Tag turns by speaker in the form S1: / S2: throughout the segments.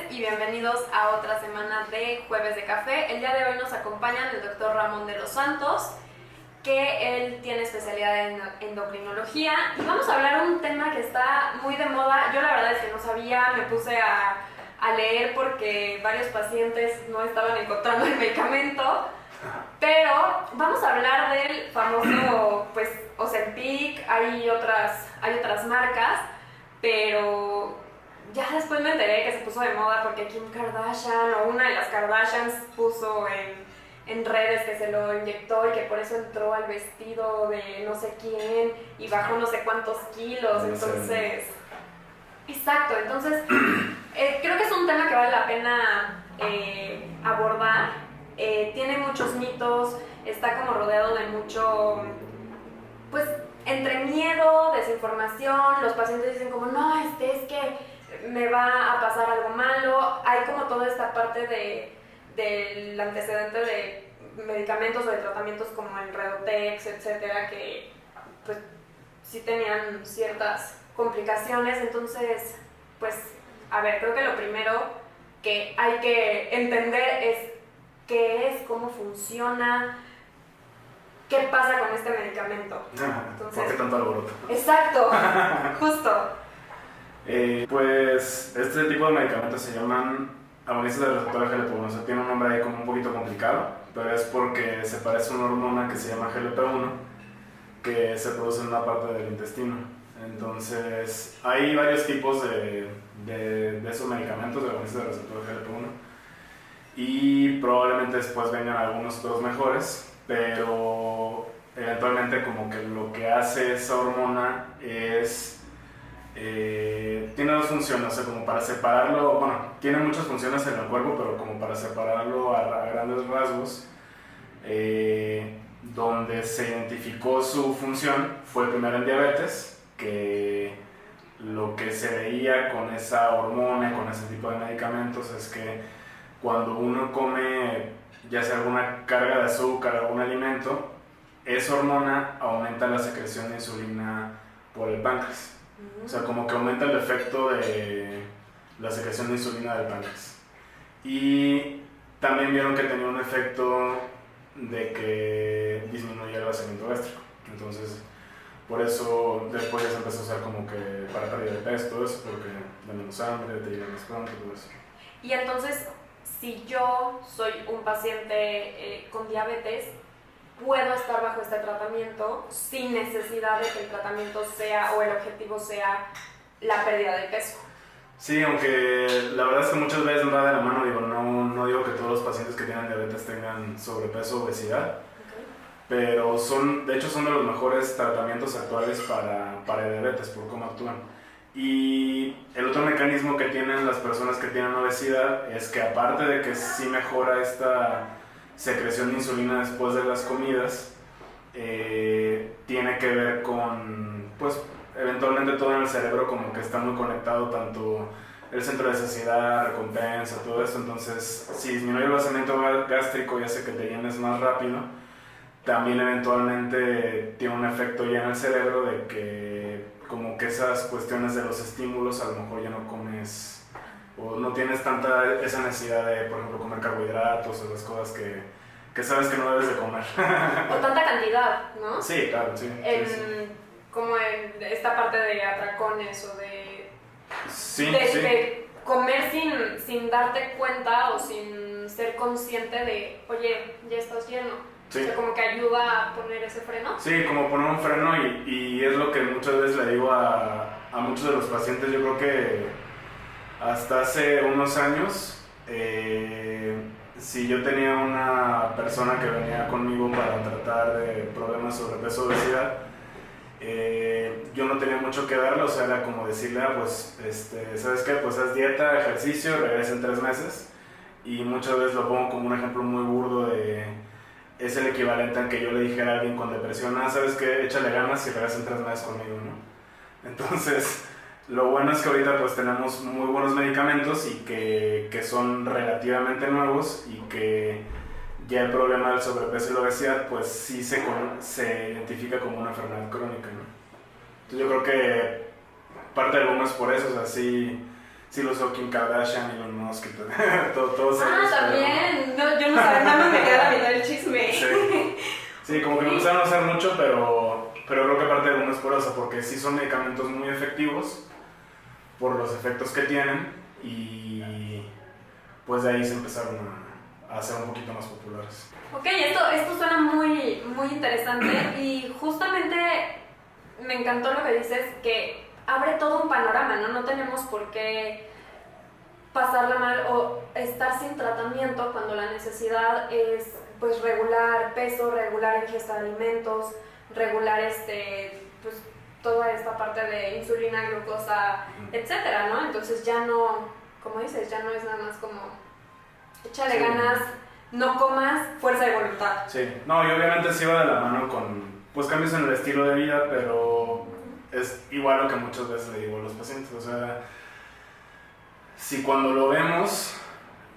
S1: y bienvenidos a otra semana de Jueves de Café. El día de hoy nos acompaña el doctor Ramón de los Santos, que él tiene especialidad en endocrinología, y vamos a hablar de un tema que está muy de moda. Yo la verdad es que no sabía, me puse a leer porque varios pacientes no estaban encontrando el medicamento, pero vamos a hablar del famoso Ozempic. Hay otras marcas, pero ya después me enteré que se puso de moda porque Kim Kardashian o una de las Kardashians puso en redes que se lo inyectó y que por eso entró al vestido de no sé quién y bajó no sé cuántos kilos. Entonces, exacto, entonces creo que es un tema que vale la pena abordar. Tiene muchos mitos, está como rodeado de mucho, pues, entre miedo, desinformación. Los pacientes dicen como, no, es que me va a pasar algo malo. Hay como toda esta parte del antecedente de medicamentos o de tratamientos como el Redotex, etcétera, que pues sí tenían ciertas complicaciones. Entonces, pues, a ver, creo que lo primero que hay que entender es qué es, cómo funciona, qué pasa con este medicamento.
S2: Entonces, ¿por qué tanto alboroto?
S1: Exacto, justo.
S2: Pues este tipo de medicamentos se llaman agonistas del receptor GLP-1. O sea, tiene un nombre ahí como un poquito complicado, pero es porque se parece a una hormona que se llama GLP-1, que se produce en una parte del intestino. Entonces, hay varios tipos de esos medicamentos, de agonistas del receptor GLP-1, y probablemente después vengan algunos otros mejores, pero eventualmente como que lo que hace esa hormona es tiene dos funciones. O sea, como para separarlo, bueno, tiene muchas funciones en el cuerpo, pero como para separarlo a grandes rasgos, donde se identificó su función fue primero en diabetes, que lo que se veía con esa hormona, con ese tipo de medicamentos, es que cuando uno come ya sea alguna carga de azúcar, algún alimento, esa hormona aumenta la secreción de insulina por el páncreas. O sea, como que aumenta el efecto de la secreción de insulina del páncreas. Y también vieron que tenía un efecto de que disminuía el vaciamiento gástrico. Entonces, por eso después ya se empezó a usar como que para pérdida de peso, todo eso, porque da menos hambre, te llega más pronto, todo eso.
S1: Y entonces, si yo soy un paciente con diabetes, puedo estar bajo este tratamiento sin necesidad de que el tratamiento sea, o el objetivo sea, la pérdida de peso.
S2: Sí, aunque la verdad es que muchas veces va de la mano. Digo, no digo que todos los pacientes que tienen diabetes tengan sobrepeso o obesidad, pero de hecho son de los mejores tratamientos actuales para diabetes por cómo actúan. Y el otro mecanismo que tienen las personas que tienen obesidad es que, aparte de que sí mejora esta secreción de insulina después de las comidas, tiene que ver con, pues, eventualmente todo en el cerebro como que está muy conectado, tanto el centro de saciedad, recompensa, todo esto. Entonces, si disminuye el vaciamiento gástrico y hace que te llenes más rápido, también eventualmente tiene un efecto ya en el cerebro de que como que esas cuestiones de los estímulos, a lo mejor ya no comes o no tienes tanta esa necesidad de, por ejemplo, comer carbohidratos o las cosas que sabes que no debes de comer.
S1: O tanta cantidad, ¿no?
S2: Sí, claro, sí.
S1: Como en esta parte de atracones o de comer sin darte cuenta o sin ser consciente de, oye, ya estás lleno.
S2: Sí.
S1: O sea, como que ayuda a poner ese freno.
S2: Sí, como poner un freno, y es lo que muchas veces le digo a muchos de los pacientes. Yo creo que hasta hace unos años, si yo tenía una persona que venía conmigo para tratar de problemas de sobrepeso o obesidad, yo no tenía mucho que darle. O sea, era como decirle, pues, ¿sabes qué? Pues haz dieta, ejercicio, regresa en 3 meses. Y muchas veces lo pongo como un ejemplo muy burdo es el equivalente a que yo le dijera a alguien con depresión, ¿sabes qué? Échale ganas y regresa en 3 meses conmigo, ¿no? Entonces, lo bueno es que ahorita pues tenemos muy buenos medicamentos y que son relativamente nuevos, y que ya el problema del sobrepeso y la obesidad pues sí se identifica como una enfermedad crónica, ¿no? Entonces yo creo que parte del boom es por eso. O sea, sí sí lo usó Kim Kardashian, Elon Musk, todos ellos.
S1: También. No, yo no sabía, nada más me queda la mitad del chisme.
S2: Sí, como que lo empezaron a usar mucho, pero creo que parte de uno es por eso, porque sí son medicamentos muy efectivos por los efectos que tienen y pues de ahí se empezaron a hacer un poquito más populares.
S1: Ok, esto suena muy, muy interesante y justamente me encantó lo que dices, que abre todo un panorama, ¿no? No tenemos por qué pasarla mal o estar sin tratamiento cuando la necesidad es pues regular peso, regular ingesta de alimentos, regular pues toda esta parte de insulina, glucosa, etcétera, ¿no? Entonces ya no, como dices, ya no es nada más como échale ganas, no comas, fuerza de voluntad.
S2: Sí, no, y obviamente sí va de la mano con pues cambios en el estilo de vida, pero es igual lo que muchas veces le digo a los pacientes, o sea, si cuando lo vemos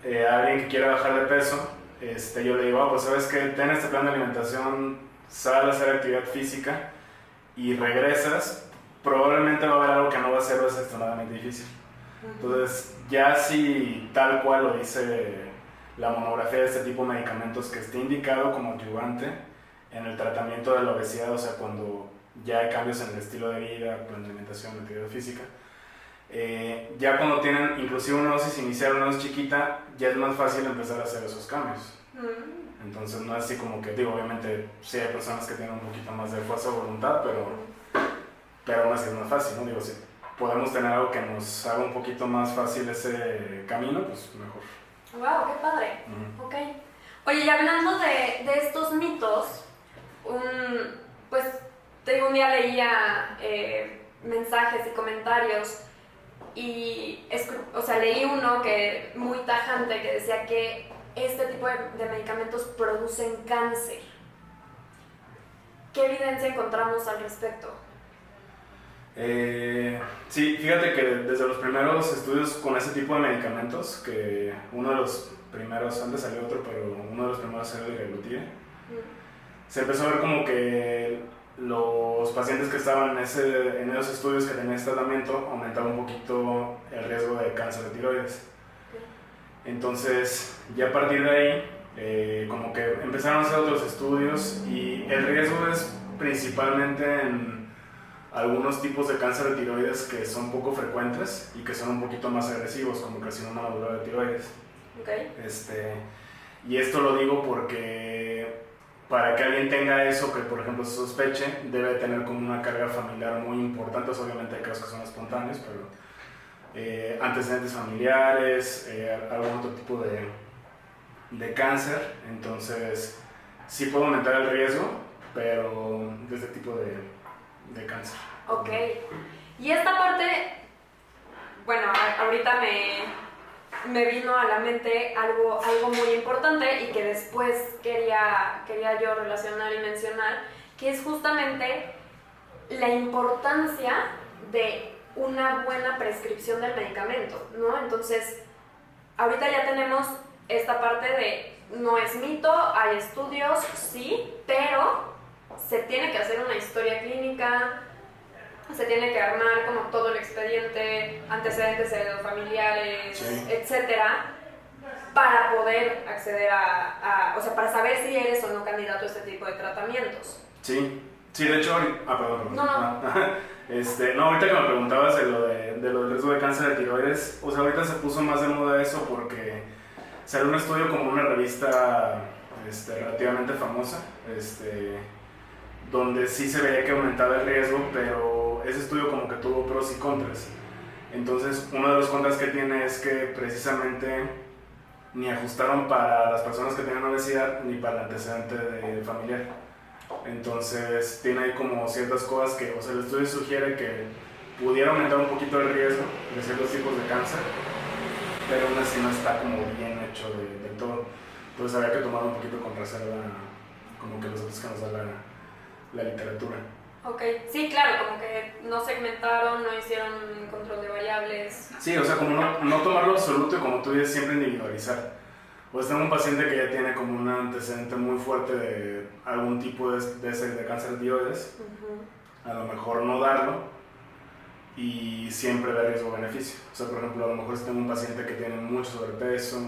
S2: a alguien que quiere bajar de peso, yo le digo, pues sabes que ten este plan de alimentación, sal a hacer actividad física y regresas, probablemente va a haber algo que no va a ser extremadamente difícil. Entonces, ya si tal cual lo dice la monografía de este tipo de medicamentos que esté indicado como adyuvante en el tratamiento de la obesidad, o sea, cuando ya hay cambios en el estilo de vida, plan de alimentación, actividad física, ya cuando tienen inclusive una dosis inicial, una dosis chiquita, ya es más fácil empezar a hacer esos cambios. Entonces no es así como que, digo, obviamente sí hay personas que tienen un poquito más de fuerza de voluntad, pero aún así es más fácil, ¿no? Digo, si podemos tener algo que nos haga un poquito más fácil ese camino, pues mejor.
S1: ¡Wow! ¡Qué padre! Ok. Oye, y hablando de estos mitos, pues te digo, un día leía mensajes y comentarios y leí uno que muy tajante que decía que este tipo de medicamentos producen cáncer. ¿Qué evidencia encontramos al respecto?
S2: Sí, fíjate que desde los primeros estudios con ese tipo de medicamentos, que uno de los primeros, antes salió otro, pero uno de los primeros era el Liraglutide, se empezó a ver como que los pacientes que estaban en esos estudios que tenían este tratamiento aumentaban un poquito el riesgo de cáncer de tiroides. Entonces, ya a partir de ahí, como que empezaron a hacer otros estudios y el riesgo es principalmente en algunos tipos de cáncer de tiroides que son poco frecuentes y que son un poquito más agresivos, como carcinoma nodular de tiroides. Y esto lo digo porque para que alguien tenga eso, que por ejemplo se sospeche, debe tener como una carga familiar muy importante. Obviamente hay casos que son espontáneos, pero antecedentes familiares, algún otro tipo de cáncer. Entonces sí puede aumentar el riesgo, pero de este tipo de cáncer.
S1: Ok. Y esta parte, bueno, ahorita me vino a la mente algo muy importante y que después quería yo relacionar y mencionar, que es justamente la importancia de una buena prescripción del medicamento, ¿no? Entonces, ahorita ya tenemos esta parte de no es mito, hay estudios, sí, pero se tiene que hacer una historia clínica, se tiene que armar como todo el expediente, antecedentes heredofamiliares, etcétera, para poder acceder o sea, para saber si eres o no candidato a este tipo de tratamientos.
S2: Sí, de hecho, perdón.
S1: No.
S2: No, ahorita que me preguntabas de lo del riesgo de cáncer de tiroides, o sea, ahorita se puso más de moda eso porque salió un estudio como una revista relativamente famosa, donde sí se veía que aumentaba el riesgo, pero ese estudio como que tuvo pros y contras. Entonces, uno de los contras que tiene es que precisamente ni ajustaron para las personas que tenían obesidad ni para el antecedente familiar. Entonces, tiene ahí como ciertas cosas que, o sea, el estudio sugiere que pudiera aumentar un poquito el riesgo de ciertos tipos de cáncer, pero aún así no está como bien hecho del todo. Entonces, habría que tomar un poquito con reserva como que los datos que nos da la literatura.
S1: Ok, sí, claro, como que no segmentaron, no hicieron control de variables.
S2: Sí, o sea, como no tomarlo absoluto y como tú dices, siempre individualizar. Pues tengo un paciente que ya tiene como un antecedente muy fuerte de algún tipo de cáncer de tiroides, a lo mejor no darlo, y siempre ve riesgo-beneficio. O sea, por ejemplo, a lo mejor si tengo un paciente que tiene mucho sobrepeso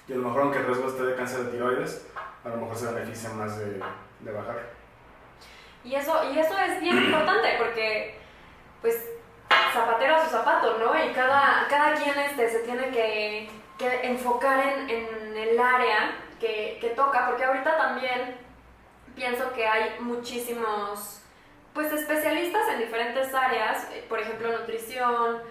S2: y a lo mejor aunque el riesgo esté de cáncer de tiroides, a lo mejor se beneficia más de bajar.
S1: Y eso es bien importante porque, pues, zapatero a su zapato, ¿no? Y cada quien se tiene que enfocar en el área que toca, porque ahorita también pienso que hay muchísimos, pues, especialistas en diferentes áreas, por ejemplo, nutrición,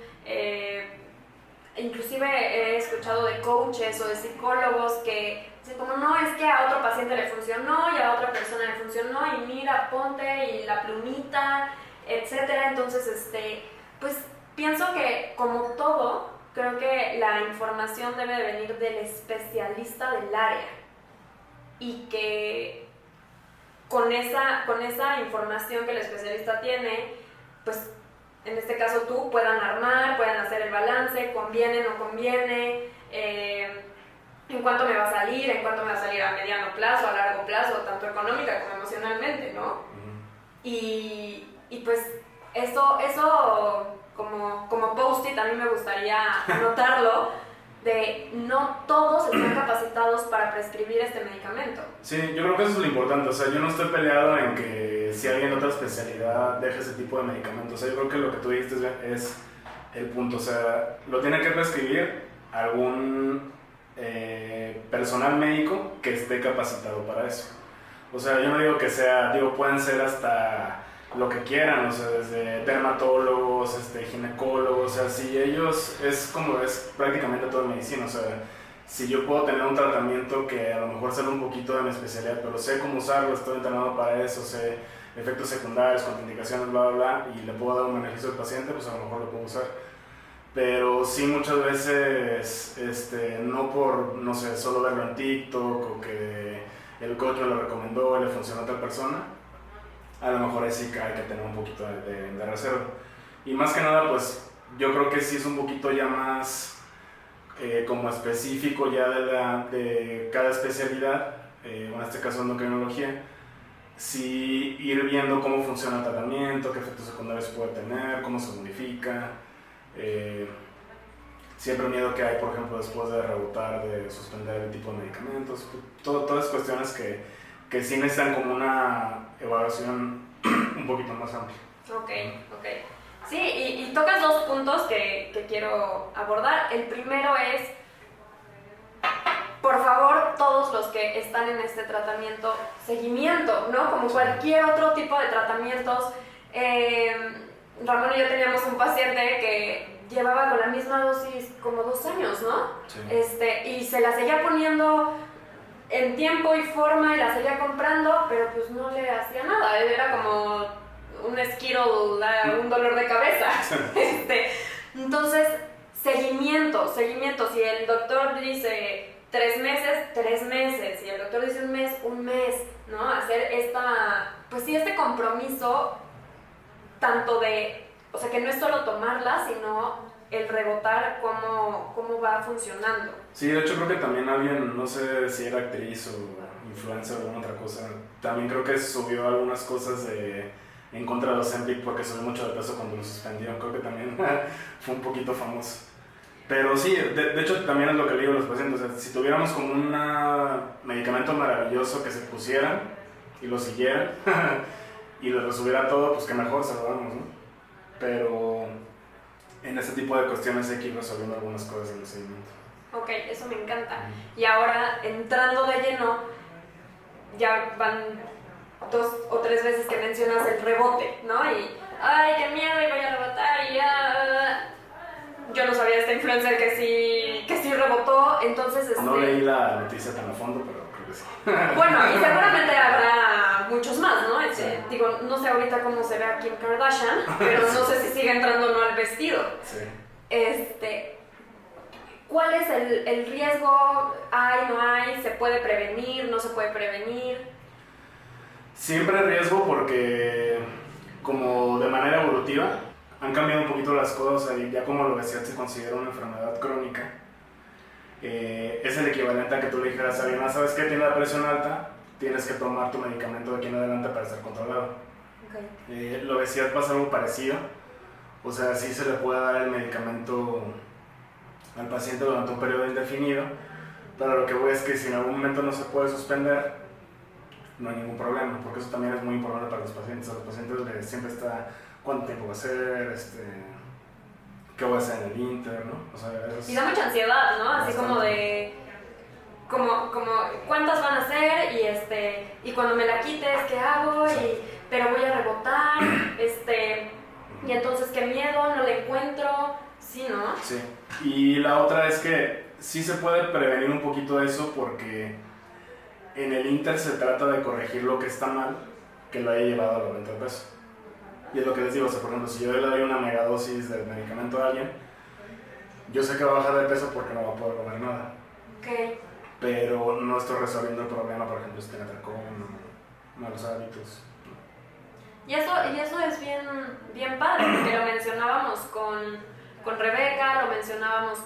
S1: inclusive he escuchado de coaches o de psicólogos que dicen como, no, es que a otro paciente le funcionó y a otra persona le funcionó y mira, ponte y la plumita, etcétera. Entonces, pues pienso que como todo, creo que la información debe de venir del especialista del área y que con esa información que el especialista tiene, pues en este caso tú puedan armar, puedan hacer el balance, conviene, no conviene, en cuánto me va a salir a mediano plazo, a largo plazo, tanto económica como emocionalmente, ¿no? Y pues eso como post-it a mí me gustaría anotarlo, de no todos están capacitados para prescribir este medicamento.
S2: Sí, yo creo que eso es lo importante. O sea, yo no estoy peleado en que si alguien de otra especialidad deje ese tipo de medicamentos. O sea, yo creo que lo que tú dijiste es el punto. O sea, lo tiene que prescribir algún personal médico que esté capacitado para eso. O sea, yo no digo que sea, pueden ser hasta lo que quieran, o sea, desde dermatólogos, ginecólogos, o sea, si ellos, es prácticamente toda medicina, o sea, si yo puedo tener un tratamiento que a lo mejor sale un poquito de mi especialidad, pero sé cómo usarlo, estoy entrenado para eso, sé efectos secundarios, contraindicaciones, bla, bla, bla, y le puedo dar un beneficio al paciente, pues a lo mejor lo puedo usar. Pero sí, muchas veces, no por, no sé, solo verlo en TikTok o que el coach me lo recomendó y le funcionó a otra persona, a lo mejor ahí sí hay que tener un poquito de reserva. Y más que nada, pues yo creo que sí es un poquito ya más como específico ya de cada especialidad, en este caso endocrinología, sí ir viendo cómo funciona el tratamiento, qué efectos secundarios puede tener, cómo se modifica. Siempre el miedo que hay, por ejemplo, después de rebotar, de suspender el tipo de medicamentos, todas cuestiones que sí necesitan como una evaluación un poquito más amplia.
S1: Ok. Sí, y tocas dos puntos que quiero abordar. El primero es, por favor, todos los que están en este tratamiento, seguimiento, ¿no? Como cualquier otro tipo de tratamientos. Ramón y yo teníamos un paciente que llevaba con la misma dosis como 2 años, ¿no?
S2: Sí.
S1: Y se la seguía poniendo en tiempo y forma y la seguía comprando, pero pues no le hacía nada, era como un esquiro, un dolor de cabeza. Entonces, seguimiento, si el doctor dice 3 meses, si el doctor dice un mes, ¿no? Hacer este compromiso tanto o sea, que no es solo tomarla, sino el rebotar cómo va funcionando.
S2: Sí, de hecho creo que también alguien, no sé si era actriz o influencer o alguna otra cosa, también creo que subió algunas cosas en contra de Ozempic porque subió mucho de peso cuando lo suspendieron. Creo que también fue un poquito famoso. Pero sí, de hecho también es lo que le digo a los pacientes. O sea, si tuviéramos como un medicamento maravilloso que se pusieran y lo siguieran y lo resubiera todo, pues que mejor se lo damos, ¿no? Pero en ese tipo de cuestiones hay que ir resolviendo algunas cosas en el seguimiento.
S1: Ok, eso me encanta. Y ahora, entrando de lleno, ya van 2 o 3 veces que mencionas el rebote, ¿no? Y, ay, qué miedo, y voy a rebotar, y ya... Yo no sabía de esta influencer que sí rebotó, entonces...
S2: No leí la noticia tan a fondo, pero creo que sí.
S1: Bueno, y seguramente habrá muchos más, ¿no?
S2: Sí.
S1: Digo, no sé ahorita cómo se ve a Kim Kardashian, pero no sé si sigue entrando o no al vestido.
S2: Sí.
S1: ¿Cuál es el riesgo? ¿Hay, no hay? ¿Se puede prevenir? ¿No se puede prevenir?
S2: Siempre hay riesgo porque, como de manera evolutiva, han cambiado un poquito las cosas y ya como la obesidad se considera una enfermedad crónica, es el equivalente a que tú le dijeras a alguien, ¿sabes qué? Tiene la presión alta, tienes que tomar tu medicamento de aquí en adelante para estar controlado.
S1: Okay.
S2: La obesidad pasa algo parecido, O sea, sí se le puede dar el medicamento al paciente durante un periodo indefinido, pero lo que voy es que si en algún momento no se puede suspender, no hay ningún problema, porque eso también es muy importante para los pacientes. A los pacientes siempre está cuánto tiempo va a ser, qué voy a hacer en el inter, ¿no? O sea,
S1: y da mucha ansiedad, ¿no? Así
S2: bastante.
S1: como de... Como cuántas van a ser y cuando me la quites, ¿qué hago? Pero voy a rebotar, y entonces qué miedo, no le encuentro, sí, ¿no?
S2: Sí, y la otra es que sí se puede prevenir un poquito eso porque en el inter se trata de corregir lo que está mal, que lo haya llevado al aumento de peso. Y es lo que les digo, o sea, por ejemplo, si yo le doy una megadosis de medicamento a alguien, yo sé que va a bajar de peso porque no va a poder comer nada.
S1: Ok.
S2: Pero no estoy resolviendo el problema, por ejemplo, si tiene atracón, malos hábitos.
S1: Y eso es bien padre, porque lo mencionábamos con Rebeca, lo mencionábamos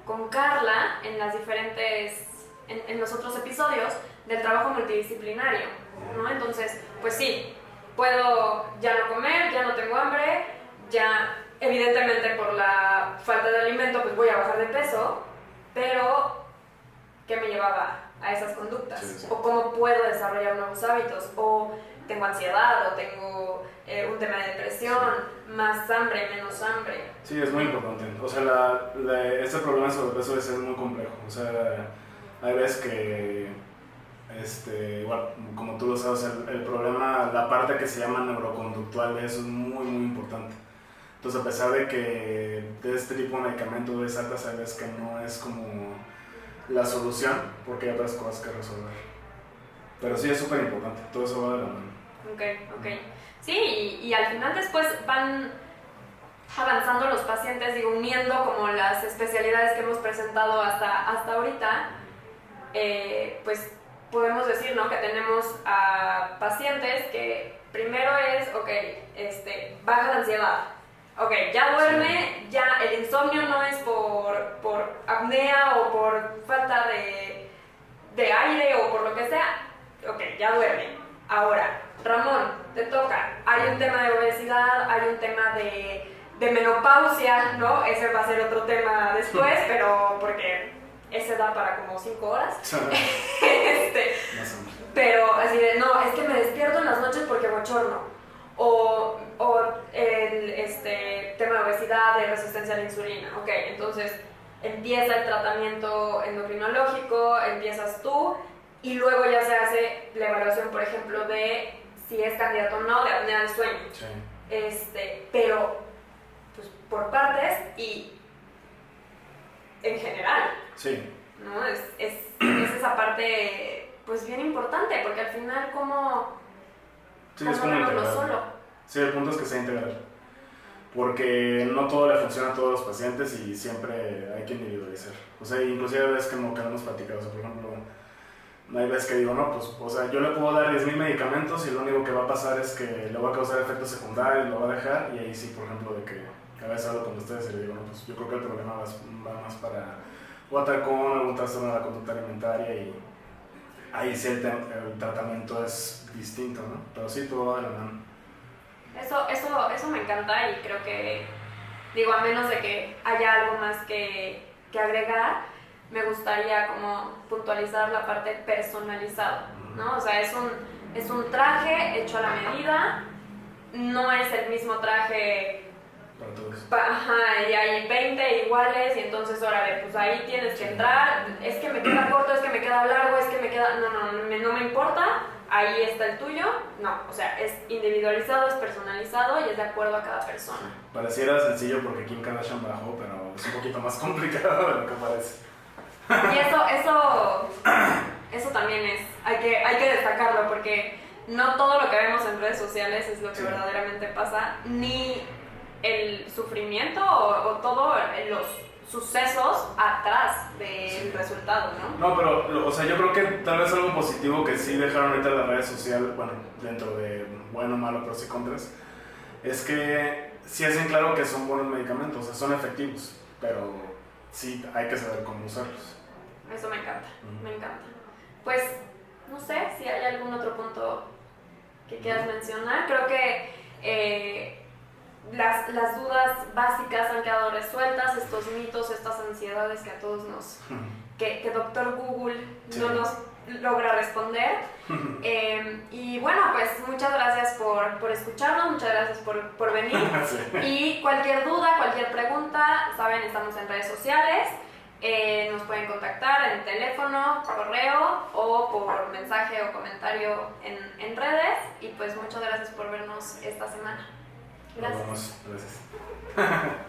S1: con Carla en las diferentes, en los otros episodios del trabajo multidisciplinario, ¿no? Entonces, pues sí, puedo ya no comer, ya no tengo hambre, ya evidentemente por la falta de alimento pues voy a bajar de peso, pero ¿qué me llevaba a esas conductas?
S2: Sí.
S1: O cómo puedo desarrollar nuevos hábitos, o tengo ansiedad, o tengo un tema de depresión, más hambre, menos hambre.
S2: Sí, es muy importante. O sea, este problema de sobrepeso es muy complejo. O sea, hay veces que, igual, como tú lo sabes, el problema, la parte que se llama neuroconductual, eso es muy, muy importante. Entonces, a pesar de que de este tipo de medicamento es altas, hay veces que no es como la solución, porque hay otras cosas que resolver. Pero sí es súper importante, todo eso va de la mano.
S1: Ok. Sí, y al final después van avanzando los pacientes, digo, uniendo como las especialidades que hemos presentado hasta ahorita, pues podemos decir, ¿no? Que tenemos a pacientes que primero es, baja la ansiedad. Ok, ya duerme, ya el insomnio no es por apnea o por falta de aire o por lo que sea. Ok, ya duerme. Ahora, Ramón, te toca. Hay un tema de obesidad, hay un tema de menopausia, ¿no? Ese va a ser otro tema después, pero porque ese da para como 5 horas. Pero así de, no, es que me despierto en las noches porque bochorno. O el tema de obesidad, de resistencia a la insulina. Ok, entonces empieza el tratamiento endocrinológico, empiezas tú, y luego ya se hace la evaluación, por ejemplo, de si es candidato o no de apnea del sueño.
S2: Sí.
S1: Pero pues, por partes y en general.
S2: Sí.
S1: ¿No? Es esa parte pues bien importante, porque al final como
S2: es como
S1: verlo
S2: integral.
S1: solo.
S2: Sí, el punto es que sea integral. Porque no todo le funciona a todos los pacientes y siempre hay que individualizar. O sea, inclusive hay veces que hemos platicado, o sea, por ejemplo, hay veces que digo, no, pues, o sea, yo le puedo dar 10,000 medicamentos y lo único que va a pasar es que le va a causar efectos secundarios, lo va a dejar, y ahí sí, por ejemplo, de que a veces hablo con ustedes y le digo, no, pues yo creo que el problema va más para o atracón, algún trastorno de la conducta alimentaria, y ahí sí el tratamiento es distinto, ¿no? Pero sí, todo va de la mano.
S1: Eso me encanta, y creo que, digo, a menos de que haya algo más que agregar, me gustaría como puntualizar la parte personalizada, ¿no? O sea, es un traje hecho a la medida, no es el mismo traje
S2: para todos.
S1: Ajá, y hay 20 iguales, y entonces, órale, pues ahí tienes que entrar, es que me queda corto, es que me queda largo, es que me queda... No me importa, ahí está el tuyo. No, o sea, es individualizado, es personalizado y es de acuerdo a cada persona.
S2: Pareciera sencillo porque Kim Kardashian bajó, pero es un poquito más complicado de lo que parece.
S1: Y eso también hay que destacarlo, porque no todo lo que vemos en redes sociales es lo que verdaderamente pasa, ni el sufrimiento o todos los sucesos atrás del resultado, ¿no?
S2: No, pero, o sea, yo creo que tal vez algo positivo que sí dejaron ahorita en las redes sociales, bueno, dentro de bueno, malo, pros y contras, es que sí hacen claro que son buenos medicamentos, o sea, son efectivos, pero sí hay que saber cómo usarlos.
S1: Eso me encanta, me encanta. Pues, no sé si hay algún otro punto que quieras mencionar. Creo que las dudas básicas han quedado resueltas, estos mitos, estas ansiedades que a todos que Doctor Google no nos logra responder. Y bueno, pues muchas gracias por escucharnos, muchas gracias por venir. Y cualquier duda, cualquier pregunta, saben, estamos en redes sociales. Nos pueden contactar en teléfono, correo o por mensaje o comentario en redes. Y pues muchas gracias por vernos esta semana. Gracias.
S2: Nos vemos. Gracias.